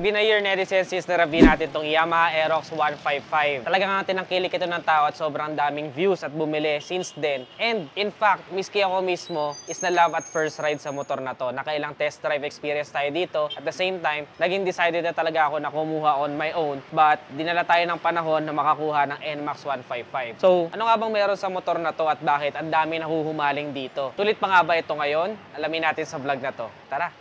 been a year, netizens, since na-review natin itong Yamaha Aerox 155. Talagang nga tinangkilik ito ng tao at sobrang daming views at bumili since then. And in fact, miski ako mismo is na love at first ride sa motor na to. Nakailang test drive experience tayo dito. At the same time, naging decided na talaga ako na kumuha on my own. But dinala tayo ng panahon na makakuha ng NMAX 155. So, ano nga bang meron sa motor na to at bakit ang dami nahuhumaling dito? Tulit pa nga ba ito ngayon? Alamin natin sa vlog na to. Tara!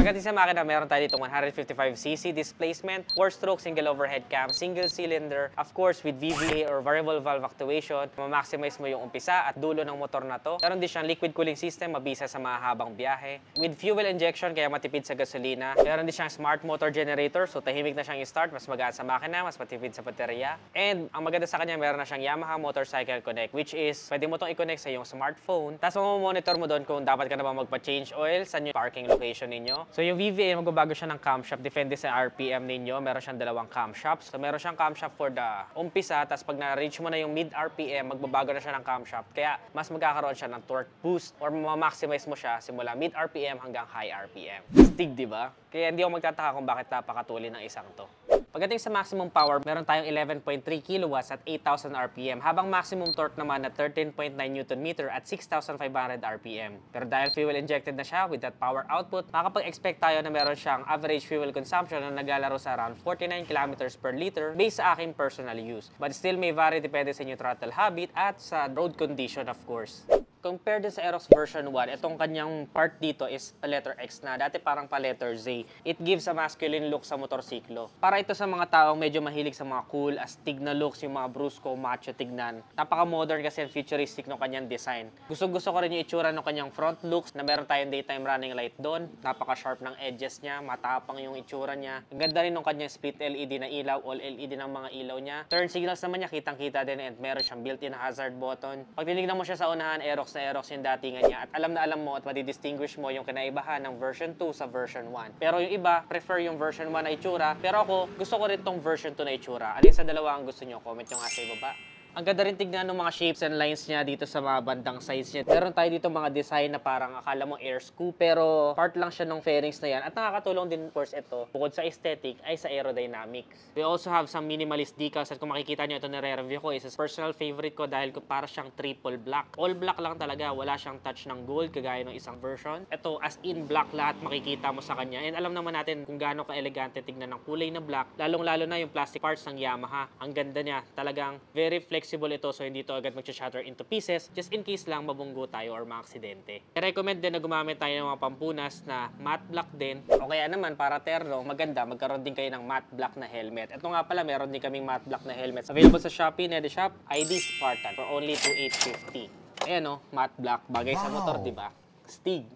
Pagdating sa makina, meron tayo dito 155cc displacement, 4-stroke single overhead cam, single cylinder, of course with VVA or variable valve actuation. Ma-maximize mo yung umpisa at dulo ng motor na to. Meron din siyang liquid cooling system, mabisa sa mahabang biyahe. With fuel injection, kaya matipid sa gasolina. Meron din siyang smart motor generator, so tahimik na siyang i-start, mas magaan sa makina, mas matipid sa baterya. And ang maganda sa kanya, meron na siyang Yamaha Motorcycle Connect, which is pwede mo itong i-connect sa iyong smartphone. Tapos mamomonitor mo doon kung dapat ka na ba magpa-change oil, saan yung parking location ninyo. So yung VVA, magbabago siya ng camshaft, depende sa RPM ninyo. Meron siyang dalawang camshaft. So meron siyang camshaft for the umpisa, tapos pag na-reach mo na yung mid RPM, magbabago na siya ng camshaft. Kaya mas magkakaroon siya ng torque boost or ma-maximize mo siya simula mid RPM hanggang high RPM. Stig, di ba? Kaya hindi ako magtataka kung bakit napakatuli ng isang to. Pagdating sa maximum power, meron tayong 11.3 kilowatts at 8,000 RPM, habang maximum torque naman na 13.9 Nm at 6,500 RPM. Pero dahil fuel injected na siya with that power output, makakapag-expect tayo na meron siyang average fuel consumption na naglalaro sa around 49 kilometers per liter based sa aking personal use. But still may vary depende sa inyong throttle habit at sa road condition, of course. Compared din sa Aerox version 1, itong kanyang part dito is pa letter X na. Dati parang pa letter Z. It gives a masculine look sa motorsiklo. Para ito sa mga taong medyo mahilig sa mga cool, astig na looks, yung mga brusco, macho tignan. Napaka-modern kasi futuristic ng kanyang design. Gusto ko rin yung itsura ng kanyang front looks na meron tayong daytime running light doon. Napaka-sharp ng edges niya, matapang yung itsura niya. Ang ganda rin ng kanyang split LED na ilaw, all LED ng mga ilaw niya. Turn signals naman niya, kitang-kita din, and meron siyang built-in hazard button. Pag tinignan mo siya sa unahan, Aerox na Aerox yung datingan niya, at alam na alam mo at madidistinguish mo yung kinaibahan ng version 2 sa version 1. Pero yung iba, prefer yung version 1 na itsura, pero ako, gusto ko rin tong version 2 na itsura. Alin sa dalawa ang gusto nyo? Comment nyo nga sa ibaba. Ang ganda rin tignan ng mga shapes and lines niya dito sa mga bandang sides niya. Meron tayo dito mga design na parang akala mo air scoop, pero part lang siya ng fairings na yan. At nakakatulong din, of course, ito, bukod sa aesthetic, ay sa aerodynamics. We also have some minimalist decals. At kung makikita nyo, ito na re-review ko, is a personal favorite ko dahil para siyang triple black. All black lang talaga, wala siyang touch ng gold, kagaya ng isang version. Ito, as in black lahat makikita mo sa kanya. And alam naman natin kung gaano ka-elegante tignan ng kulay na black, lalong-lalo na yung plastic parts ng Yamaha. Ang ganda niya, talagang very flexible ito, so hindi ito agad mag-shatter into pieces, just in case lang mabunggo tayo or maaksidente. I-recommend din na gumamit tayo ng mga pampunas na matte black din, o kaya naman para terno, maganda, magkaroon din kayo ng matte black na helmet. Ito nga pala, meron din kaming matte black na helmets. Available sa Shopee, Nedishop, ID Spartan for only 2,850. Ayan o, matte black, bagay sa motor, diba? Stig.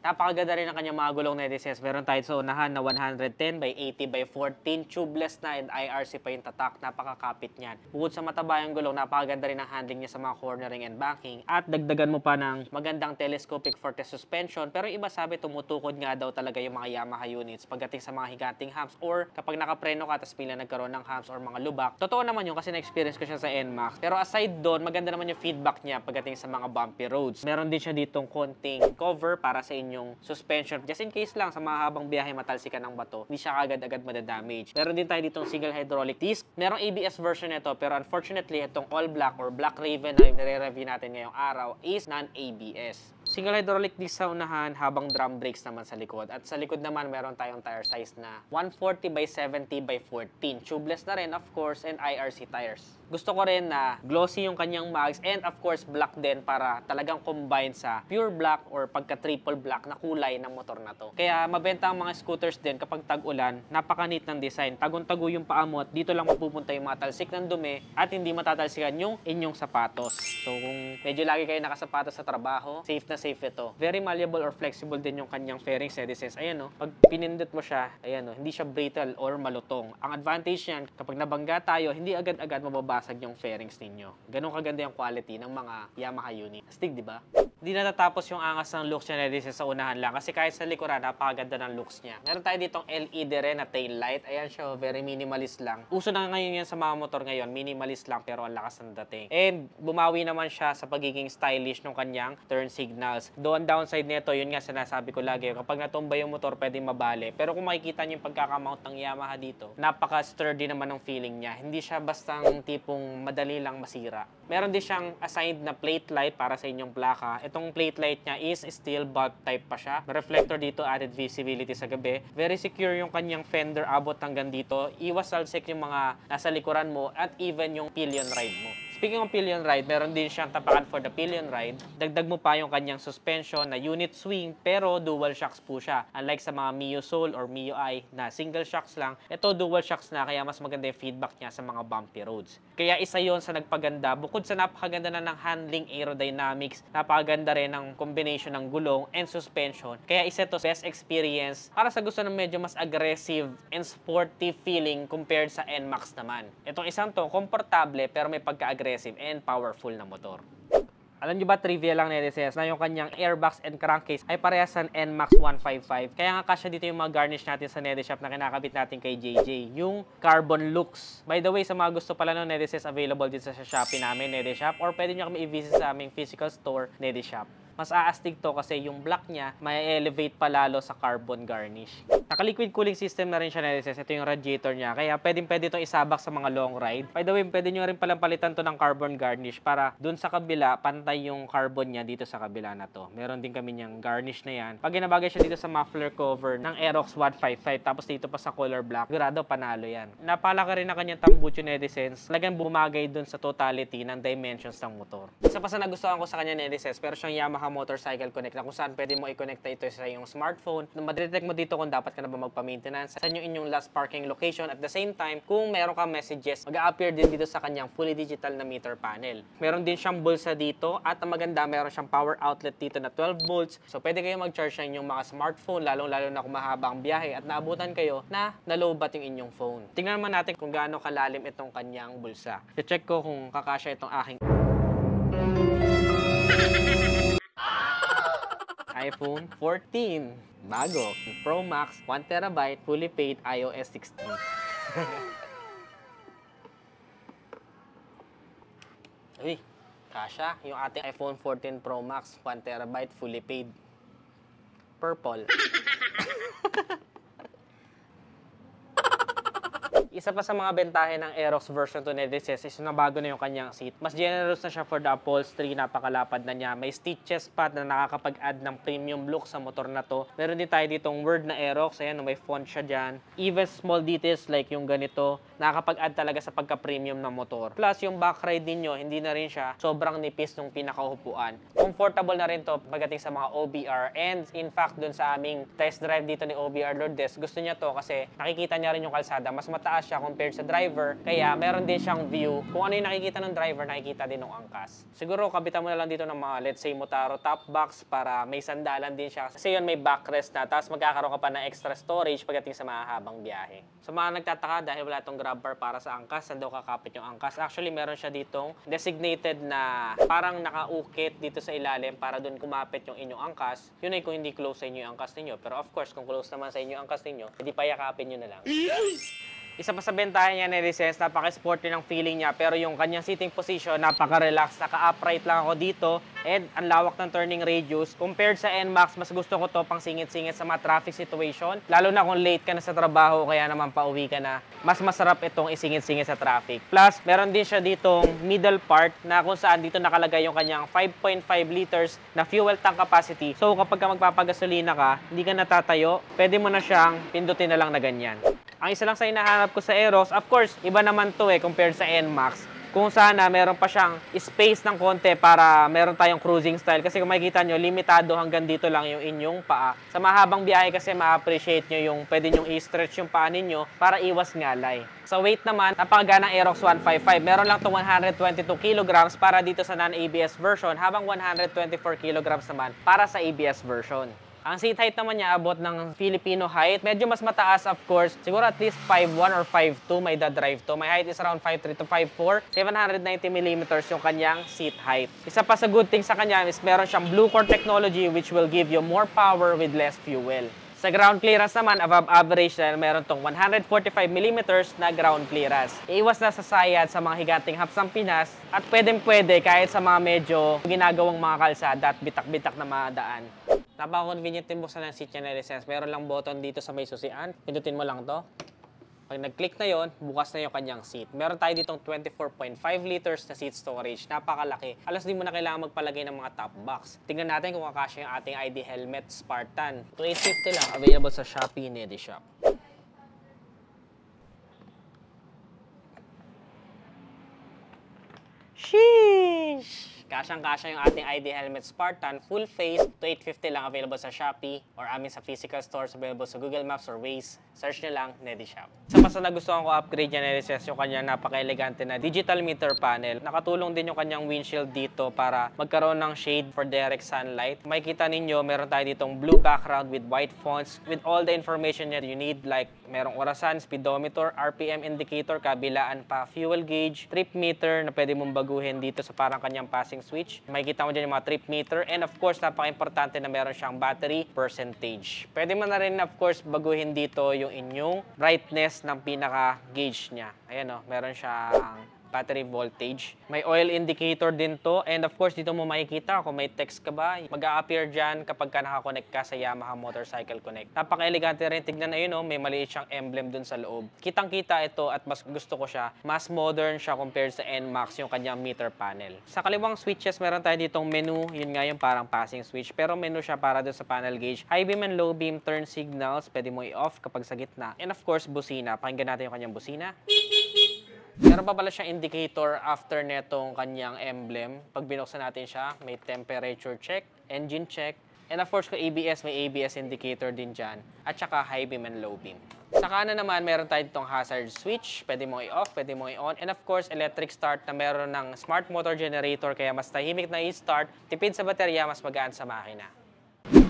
Napakaganda rin ang kanyang mga gulong na DCS. Meron tayo sa unahan na 110 by 80 by 14. Tubeless na, and IRC pa yung tatak. Napakakapit niyan. Bukod sa mataba yung gulong, napakaganda rin ang handling niya sa mga cornering and banking. At dagdagan mo pa ng magandang telescopic forte suspension. Pero iba sabi, tumutukod nga daw talaga yung mga Yamaha units pagdating sa mga higanting humps, or kapag nakapreno ka tapos pila nagkaroon ng humps or mga lubak. Totoo naman yun kasi na-experience ko siya sa NMAX. Pero aside doon, maganda naman yung feedback niya pagdating sa mga bumpy roads. Meron din siya ditong konting cover para sa inyo yung suspension. Just in case lang sa mahabang biyahe matalsikan ng bato, hindi siya agad-agad madadamage. Meron din tayo ditong single hydraulic disc. Merong ABS version nito, pero unfortunately, itong all black or black raven na nire-review natin ngayong araw is non-ABS. Single hydraulic disc sa unahan, habang drum brakes naman sa likod. At sa likod naman, meron tayong tire size na 140 by 70 by 14. Tubeless na rin, of course, and IRC tires. Gusto ko rin na glossy yung kanyang mags, and of course black din para talagang combine sa pure black or pagka triple black na kulay ng motor na to. Kaya mabenta ang mga scooters din kapag tag-ulan, napaka-neat ng design. Tagong-tago yung paa mo at dito lang mapupunta yung mga talsik ng dumi at hindi matatalsikan yung inyong sapatos. So kung medyo lagi kayo nakasapatos sa trabaho, safe na safe ito. Very malleable or flexible din yung kanyang fairings designs. Ayan o, pag pinindot mo siya, ayan o, hindi siya brittle or malutong. Ang advantage niyan, kapag nabangga tayo, hindi agad-agad mababasa mabasag yung fairings ninyo. Ganun kaganda yung quality ng mga Yamaha unit. Astig, di ba? Hindi natatapos yung angas ng looks niya sa unahan lang kasi kahit sa likuran, napakaganda ng looks niya. Meron tayo ditong LED rin na tail light. Ayan siya, very minimalist lang. Uso na ngayon yan sa mga motor ngayon, minimalist lang pero ang lakas ng dating. And bumawi naman siya sa pagiging stylish ng kanyang turn signals. Doon downside nito, yun nga sinasabi ko lagi, kapag natumba yung motor, pwedeng mabali. Pero kung makikita niyo yung pagkakamount ng Yamaha dito, napaka-sturdy naman ng feeling niya. Hindi siya bastang tipong madali lang masira. Meron din siyang assigned na plate light para sa inyong plaka. Itong plate light niya is steel bulb type pa siya. Reflector dito, added visibility sa gabi. Very secure yung kanyang fender, abot hanggang dito. Iwas salsik yung mga nasa likuran mo at even yung pillion ride mo. Speaking of pillion ride, meron din siyang tapakan for the pillion ride. Dagdag mo pa yung kanyang suspension na unit swing pero dual shocks po siya. Unlike sa mga Mio Soul or Mio I na single shocks lang, ito dual shocks na kaya mas maganda yung feedback niya sa mga bumpy roads. Kaya isa yon sa nagpaganda. Bukod sa napakaganda na ng handling aerodynamics, napakaganda rin ng combination ng gulong and suspension. Kaya isa to best experience para sa gusto ng medyo mas aggressive and sporty feeling compared sa NMAX naman. Itong isang to, komportable pero may pagka-aggressive and powerful na motor. Alam nyo ba, trivia lang netizen, na yung kanyang airbox and crankcase ay parehas sa NMAX 155. Kaya nga kasya dito yung mga garnish natin sa Nedishop na kinakabit natin kay JJ, yung carbon looks. By the way, sa mga gusto pala ng Nedishop, available din sa Shopee namin, Nedishop, or pwede nyo kami i-visit sa aming physical store, Nedishop. Mas aastig to kasi yung black niya may elevate pa lalo sa carbon garnish. Naka-liquid cooling system na rin siya na SS. Ito yung radiator niya. Kaya pwede itong isabak sa mga long ride. By the way, pwede nyo rin palang palitan to ng carbon garnish para dun sa kabila, pantay yung carbon niya dito sa kabila na to. Meron din kami niyang garnish na yan. Pag ginabagay siya dito sa muffler cover ng Aerox 155, tapos dito pa sa color black, sigurado panalo yan. Napalaki rin na kanyang tambucho netizens. Talagang bumagay dun sa totality ng dimensions ng motor. Isa pa sa nagustuhan ko sa kanya netizens, pero siyang Yamaha Motorcycle Connect na kung saan pwede mo i-connect ito sa iyong smartphone. Madetect mo dito kung dapat ka na ba magpa-maintenance sa inyong last parking location. At the same time, kung meron kang messages, mag-a-appear din dito sa kanyang fully digital na meter panel. Meron din siyang bulsa dito at ang maganda, meron siyang power outlet dito na 12 volts. So pwede kayo mag-charge sa inyong mga smartphone, lalong-lalo na kung mahaba ang biyahe at naabutan kayo na nalobat yung inyong phone. Tingnan naman natin kung gaano kalalim itong kanyang bulsa. I-check ko kung kakasya itong aking iPhone 14. Bago. Pro Max, 1TB, fully paid, iOS 16. Uy, kasha. Yung ating iPhone 14 Pro Max, 1TB, fully paid. Purple. Isa pa sa mga bentahe ng Aerox version 2 netizens is na bago na yung kanyang seat. Mas generous na siya for the upholstery, napakalapad na niya. May stitches pa na nakakapag-add ng premium look sa motor na to. Meron din tayo ditong word na Aerox, ayan, may font siya dyan. Even small details like yung ganito, nakakapag-add talaga sa pagka-premium ng motor. Plus, yung back ride ninyo, hindi na rin siya sobrang nipis nung pinakaupuan. Comfortable na rin to pagdating sa mga OBR. And in fact, dun sa aming test drive dito ni OBR Lourdes, gusto niya to kasi nakikita niya rin yung kalsada. Mas mataas siya compared sa driver. Kaya meron din siyang view. Kung ano yung nakikita ng driver, nakikita din ng angkas. Siguro, kabitan mo na lang dito ng mga, let's say, Motaro top box para may sandalan din siya. Kasi yun, may backrest na. Tapos magkakaroon ka pa ng extra storage pagdating sa mahabang biyahe. Sa mga nagtataka, dahil wala itong grab bar para sa angkas, saan daw kakapit yung angkas? Actually, meron siya ditong designated na parang nakaukit dito sa ilalim para dun kumapit yung inyong angkas. Yun ay kung hindi close sa inyo yung angkas ninyo. Pero of course, kung close naman sa inyo yung angkas ninyo, hindi pa yakapin nyo na lang. Isa pa sa bentahe niya ni Resense, napaka-sporty ng feeling niya, pero yung kanyang sitting position, napaka-relax, naka-upright lang ako dito, and ang lawak ng turning radius. Compared sa NMAX, mas gusto ko to pang singit-singit sa mga traffic situation, lalo na kung late ka na sa trabaho, kaya naman pauwi ka na, mas masarap itong isingit-singit sa traffic. Plus, meron din siya ditong middle part, na kung saan dito nakalagay yung kanyang 5.5 liters na fuel tank capacity. So, kapag ka magpapagasolina ka, hindi ka natatayo, pwede mo na siyang pindutin na lang na ganyan. Ang isa lang sa hinahanap ko sa Aerox, of course, iba naman to compared sa NMAX. Kung sana meron pa siyang space ng konti para meron tayong cruising style. Kasi kung makikita nyo, limitado hanggang dito lang yung inyong paa. Sa mahabang biyahe kasi ma-appreciate nyo yung pwede nyong i-stretch yung paa ninyo para iwas ngalay. Sa weight naman, napakagana ng Aerox 155. Meron lang itong 122 kilograms para dito sa non-ABS version, habang 124 kilograms naman para sa ABS version. Ang seat height naman niya abot ng Filipino height. Medyo mas mataas, of course. Siguro at least 5'1 or 5'2 may drive to. My height is around 5'3 to 5'4. 790mm yung kanyang seat height. Isa pa sa good thing sa kanya is meron siyang Blue Core technology which will give you more power with less fuel. Sa ground clearance naman, above average na meron tong 145mm na ground clearance. Iiwas na sa sayad sa mga higanting hubs ng Pinas at pwedeng-pwede kahit sa mga medyo ginagawang mga kalsada at bitak-bitak na mga daan. Napaka-convenient din buksan ng seat niya na license. Meron lang button dito sa may susian. Pindutin mo lang to. Pag nag-click na yon, bukas na yung kanyang seat. Meron tayo ditong 24.5 liters na seat storage. Napakalaki. Alas di mo na kailangan magpalagay ng mga top box. Tingnan natin kung kakasya yung ating ID helmet Spartan. 2,850 lang. Available sa Shopee, Nedishop. Sheesh! Kasyang-kasya yung ating ID helmet Spartan, full face, 2,850 lang, available sa Shopee or amin sa physical stores, available sa Google Maps or Waze. Search nyo lang, Nedishop. Sa pa sa nagustuhan ko upgrade niya, Nedishop, yung kanyang napaka-elegante na digital meter panel. Nakatulong din yung kanyang windshield dito para magkaroon ng shade for direct sunlight. Makikita ninyo, meron tayo ditong blue background with white fonts with all the information that you need like merong orasan, speedometer, RPM indicator, kabilaan pa, fuel gauge, trip meter na pwede mong baguhin dito sa parang kanyang passing switch. Makikita mo dyan yung mga trip meter and of course, napaka-importante na meron siyang battery percentage. Pwede mo na rin of course baguhin dito yung inyong brightness ng pinaka-gauge niya. Ayan o, meron siyang battery voltage. May oil indicator din to. And of course, dito mo makikita kung may text ka ba. Mag-a-appear dyan kapag ka nakakonect ka sa Yamaha Motorcycle Connect. Napaka-elegante rin. Tignan na yun, may maliit siyang emblem dun sa loob. Kitang-kita ito at mas gusto ko siya. Mas modern siya compared sa NMAX, yung kanyang meter panel. Sa kaliwang switches, meron tayo ditong menu. Yun nga yung parang passing switch. Pero menu siya para dun sa panel gauge. High beam and low beam turn signals. Pwede mo i-off kapag sa gitna. And of course, busina. Pakinggan natin yung kanyang busina. Meron pa pala siyang indicator after netong kanyang emblem. Pag binuksan natin siya, may temperature check, engine check, and of course, kung ABS, may ABS indicator din dyan. At saka high beam and low beam. Sa kanan naman, meron tayo ditong hazard switch. Pwede mo i-off, pwede mo i-on. And of course, electric start na meron ng smart motor generator. Kaya mas tahimik na i-start, tipid sa baterya, mas magaan sa makina.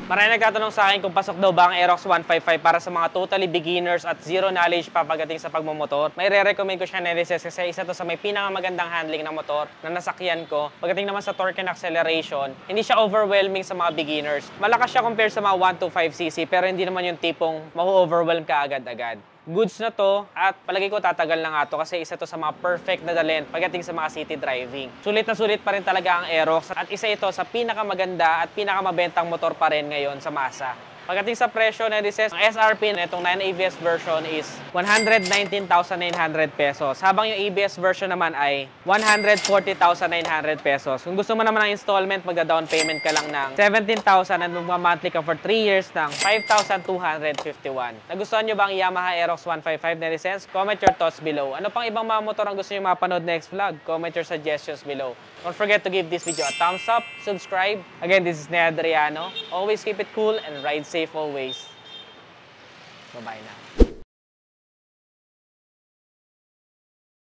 Maraming nagtatanong sa akin kung pasok daw ba ang Aerox 155 para sa mga totally beginners at zero knowledge pa pagdating sa pagmumotor. May re-recommend ko siya na Nereses kasi isa to sa may pinakamagandang handling ng motor na nasakyan ko. Pagdating naman sa torque and acceleration, hindi siya overwhelming sa mga beginners. Malakas siya compared sa mga 125cc pero hindi naman yung tipong ma-overwhelm ka agad-agad. Goods na to at palagi ko tatagal na nga to kasi isa to sa mga perfect na dalhin pagdating sa mga city driving. Sulit na sulit pa rin talaga ang Aerox at isa ito sa pinakamaganda at pinakamabentang motor pa rin ngayon sa masa. Pagdating sa presyo na Nereses, ang SRP na itong 9 ABS version is 119,900 pesos. Habang yung ABS version naman ay 140,900 pesos. Kung gusto mo naman ng installment, magda-down payment ka lang ng 17,000 at magma-monthly ka for 3 years ng 5,251. Nagustuhan nyo ba ang Yamaha Aerox 155 Nereses? Comment your thoughts below. Ano pang ibang mga motor ang gusto nyo mapanood next vlog? Comment your suggestions below. Don't forget to give this video a thumbs up, subscribe. Again, this is Nea Adriano. Always keep it cool and ride safe always. Bye-bye na.